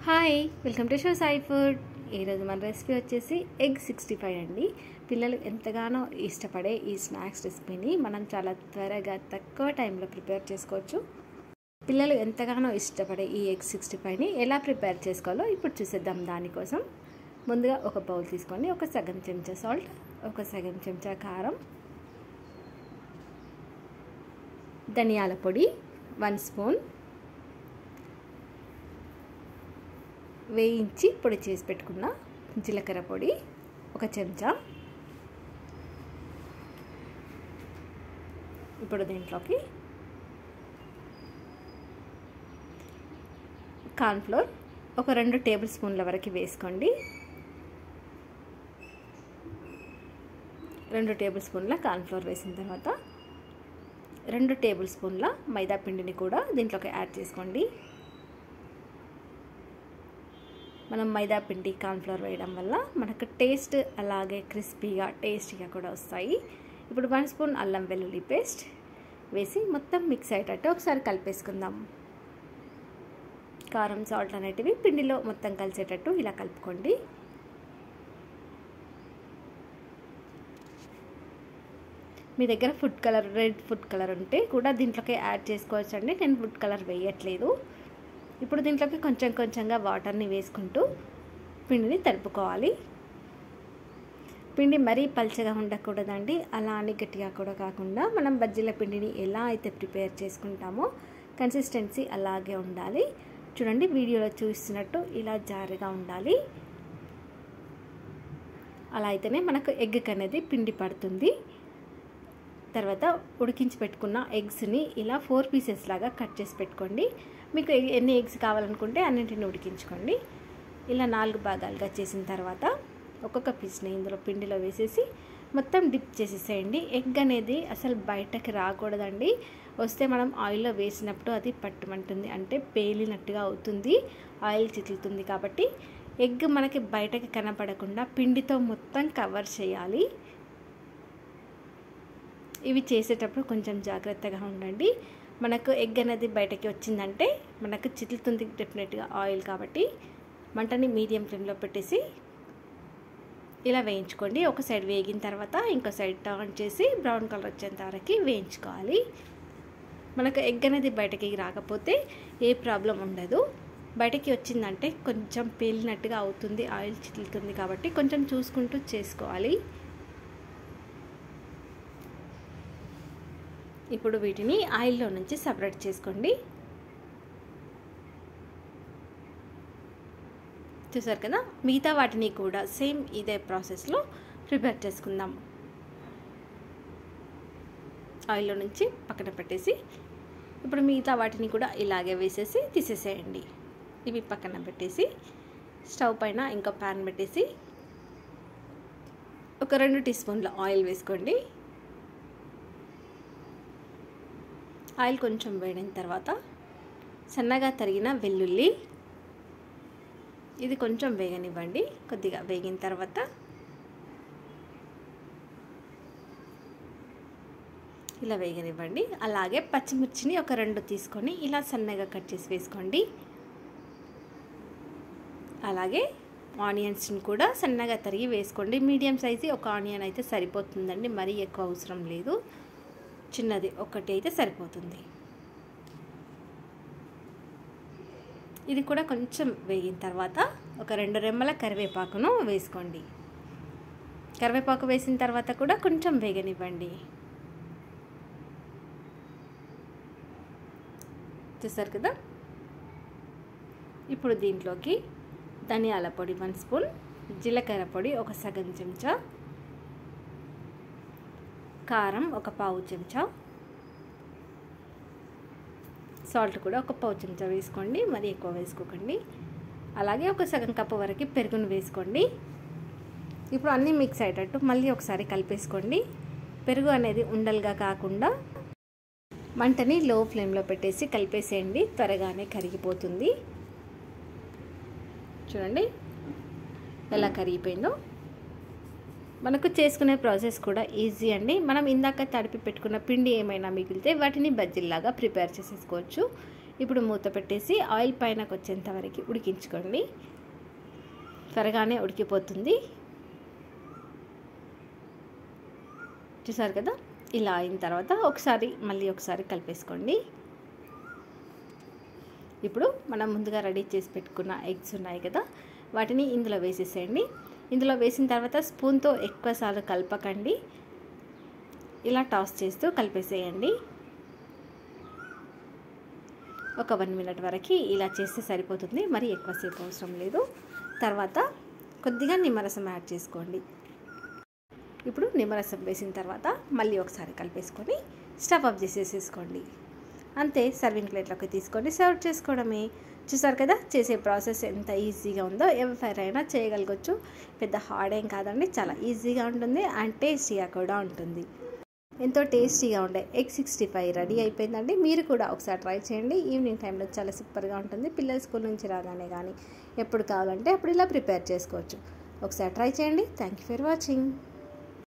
Hi welcome to show Sai food. ఈరోజు మన recipe వచ్చేసి ఎగ్ 65 అండి. పిల్లలు ఎంతగానో ఇష్టపడే ఈ స్నాక్స్ రెసిపీని మనం చాలా త్వరగా తక్కువ టైంలో ప్రిపేర్ చేసుకోవచ్చు. పిల్లలు ఎంతగానో ఇష్టపడే ఈ ఎగ్ 65ని ఎలా ప్రిపేర్ చేసుకోవాలో ఇప్పుడు చూసేద్దాం. దానికోసం ముందుగా ఒక బౌల్ తీసుకోండి. ఒక సగం చెంచా సాల్ట్, ఒక సగం చెంచా కారం, ధనియాల పొడి 1 స్పూన్, వేయించి పొడి చేసి పెట్టుకున్న జీలకర్ర పొడి 1 చెంచా. ఇప్పుడు దీంట్లోకి కార్న్ఫ్లోర్ ఒక 2 టేబుల్ స్పూన్ల వరకు వేసుకోండి. 2 టేబుల్ స్పూన్ల కార్న్ఫ్లోర్ వేసిన తర్వాత 2 టేబుల్ స్పూన్ల మైదా పిండిని కూడా దీంట్లోకి యాడ్ చేసుకోండి. మనం మైదా పిండి కార్న్ఫ్లోర్ వేయడం వల్ల మనకు టేస్ట్ అలాగే క్రిస్పీగా టేస్టీగా కూడా వస్తాయి. ఇప్పుడు 1 స్పూన్ అల్లం వెల్లుల్లి పేస్ట్ వేసి మొత్తం మిక్స్ అయ్యేటట్టు ఒకసారి కలిపేసుకుందాం. కారం సాల్ట్ అనేటివి పిండిలో మొత్తం కలిసేటట్టు ఇలా కలుపుకోండి. మీ దగ్గర food colour, red food colour ఉంటే కూడా దీంట్లోకి యాడ్ చేసుకోవచ్చు అండి. నేను ఫుడ్ కలర్ వేయట్లేదు. ఇప్పుడు దీంట్లోకి కొంచెం కొంచెంగా వాటర్ని వేసుకుంటూ పిండిని తడుపుకోవాలి. పిండి మరీ పల్చగా ఉండకూడదండి, అలా అని గట్టిగా కూడా కాకుండా మనం బజ్జీల పిండిని ఎలా అయితే ప్రిపేర్ చేసుకుంటామో కన్సిస్టెన్సీ అలాగే ఉండాలి. చూడండి, వీడియోలో చూస్తున్నట్టు ఇలా జారుగా ఉండాలి. అలా అయితేనే మనకు ఎగ్ అనేది పిండి పడుతుంది. తర్వాత ఉడికించి పెట్టుకున్న ఎగ్స్ని ఇలా 4 పీసెస్ లాగా కట్ చేసి పెట్టుకోండి. మీకు ఎన్ని ఎగ్స్ కావాలనుకుంటే అన్నింటిని ఉడికించుకోండి. ఇలా 4 భాగాలుగా చేసిన తర్వాత ఒక్కొక్క పీస్ని ఇందులో పిండిలో వేసేసి మొత్తం డిప్ చేసేసేయండి. ఎగ్ అనేది అసలు బయటకి రాకూడదండి. వస్తే మనం ఆయిల్లో వేసినప్పుడు అది పట్టుమంటుంది, అంటే పేలినట్టుగా అవుతుంది, ఆయిల్ చిట్లుతుంది. కాబట్టి ఎగ్ మనకి బయటకి కనపడకుండా పిండితో మొత్తం కవర్ చేయాలి. ఇవి చేసేటప్పుడు కొంచెం జాగ్రత్తగా ఉండండి. మనకు ఎగ్ అనేది బయటకి వచ్చిందంటే మనకు చిట్లుతుంది డెఫినెట్గా ఆయిల్. కాబట్టి మంటని మీడియం ఫ్లేమ్లో పెట్టేసి ఇలా వేయించుకోండి. ఒక సైడ్ వేగిన తర్వాత ఇంకో సైడ్ టర్న్ చేసి బ్రౌన్ కలర్ వచ్చేంత వరకు వేయించుకోవాలి. మనకు ఎగ్ అనేది బయటకి రాకపోతే ఏ ప్రాబ్లం ఉండదు. బయటకి వచ్చిందంటే కొంచెం పేలినట్టుగా అవుతుంది, ఆయిల్ చిట్లుతుంది. కాబట్టి కొంచెం చూసుకుంటూ చేసుకోవాలి. ఇప్పుడు వీటిని ఆయిల్లో నుంచి సపరేట్ చేసుకోండి. చూసారు కదా, మిగతా వాటిని కూడా సేమ్ ఇదే ప్రాసెస్లో ప్రిపేర్ చేసుకుందాం. ఆయిల్లో నుంచి పక్కన పెట్టేసి ఇప్పుడు మిగతా వాటిని కూడా ఇలాగే వేసేసి తీసేసేయండి. ఇవి పక్కన పెట్టేసి స్టవ్ పైన ఇంకో ప్యాన్ పెట్టేసి ఒక 2 టీ స్పూన్ల ఆయిల్ వేసుకోండి. ఆయిల్ కొంచెం వేడిన తర్వాత సన్నగా తరిగిన వెల్లుల్లి, ఇది కొంచెం వేగనివ్వండి. కొద్దిగా వేగిన తర్వాత ఇలా వేగనివ్వండి. అలాగే పచ్చిమిర్చిని ఒక 2 తీసుకొని ఇలా సన్నగా కట్ చేసి వేసుకోండి. అలాగే ఆనియన్స్ని కూడా సన్నగా తరిగి వేసుకోండి. మీడియం సైజు ఒక ఆనియన్ అయితే సరిపోతుందండి, మరీ ఎక్కువ అవసరం లేదు. చిన్నది ఒకటి అయితే సరిపోతుంది. ఇది కూడా కొంచెం వేగిన తర్వాత ఒక 2 రెమ్మల కరివేపాకును వేసుకోండి. కరివేపాకు వేసిన తర్వాత కూడా కొంచెం వేగనివ్వండి. చూసారు కదా, ఇప్పుడు దీంట్లోకి ధనియాల పొడి 1 స్పూన్, జీలకర్ర పొడి ఒక సగం చెంచా, కారం ఒక పావు చెంచా, సాల్ట్ కూడా ఒక పావు చెంచా వేసుకోండి, మరి ఎక్కువ వేసుకోకండి. అలాగే ఒక సగం కప్పు వరకు పెరుగును వేసుకోండి. ఇప్పుడు అన్నీ మిక్స్ అయ్యేటట్టు మళ్ళీ ఒకసారి కలిపేసుకోండి. పెరుగు అనేది ఉండలుగా కాకుండా మంటని లో ఫ్లేమ్లో పెట్టేసి కలిపేసేయండి, త్వరగానే కరిగిపోతుంది. చూడండి ఎలా కరిగిపోయిందో. మనకు చేసుకునే ప్రాసెస్ కూడా ఈజీ అండి. మనం ఇందాక తడిపి పెట్టుకున్న పిండి ఏమైనా మిగిలితే వాటిని బజ్జీల్లాగా ప్రిపేర్ చేసేసుకోవచ్చు. ఇప్పుడు మూత పెట్టేసి ఆయిల్ పైనకు వచ్చేంత వరకు ఉడికించుకోండి. త్వరగానే ఉడికిపోతుంది. చూసారు కదా, ఇలా అయిన తర్వాత మళ్ళీ ఒకసారి కలిపేసుకోండి. ఇప్పుడు మనం ముందుగా రెడీ చేసి పెట్టుకున్న ఎగ్స్ ఉన్నాయి కదా, వాటిని ఇందులో వేసేసేయండి. ఇందులో వేసిన తర్వాత స్పూన్తో ఎక్కువసార్లు కలపకండి, ఇలా టాస్ చేస్తూ కలిపేసేయండి. ఒక 1 మినిట్ వరకు ఇలా చేస్తే సరిపోతుంది, మరి ఎక్కువసేపు అవసరం లేదు. తర్వాత కొద్దిగా నిమ్మరసం యాడ్ చేసుకోండి. ఇప్పుడు నిమ్మరసం వేసిన తర్వాత మళ్ళీ ఒకసారి కలిపేసుకొని స్టవ్ ఆఫ్ చేసేసుకోండి. అంతే, సర్వింగ్ ప్లేట్లోకి తీసుకొని సర్వ్ చేసుకోవడమే. చూసారు కదా, చేసే ప్రాసెస్ ఎంత ఈజీగా ఉందో. ఎవరైనా చేయగలగొచ్చు, పెద్ద హార్డ్ ఏం కాదండి. చాలా ఈజీగా ఉంటుంది అండ్ టేస్టీగా కూడా ఉంటుంది. ఎంతో టేస్టీగా ఉండే ఎగ్ 65 రెడీ అయిపోయిందండి. మీరు కూడా ఒకసారి ట్రై చేయండి. ఈవినింగ్ టైంలో చాలా సూపర్గా ఉంటుంది. పిల్లలు స్కూల్ నుంచి రాగానే కానీ ఎప్పుడు కావాలంటే అప్పుడు ఇలా ప్రిపేర్ చేసుకోవచ్చు. ఒకసారి ట్రై చేయండి. Thank you for watching.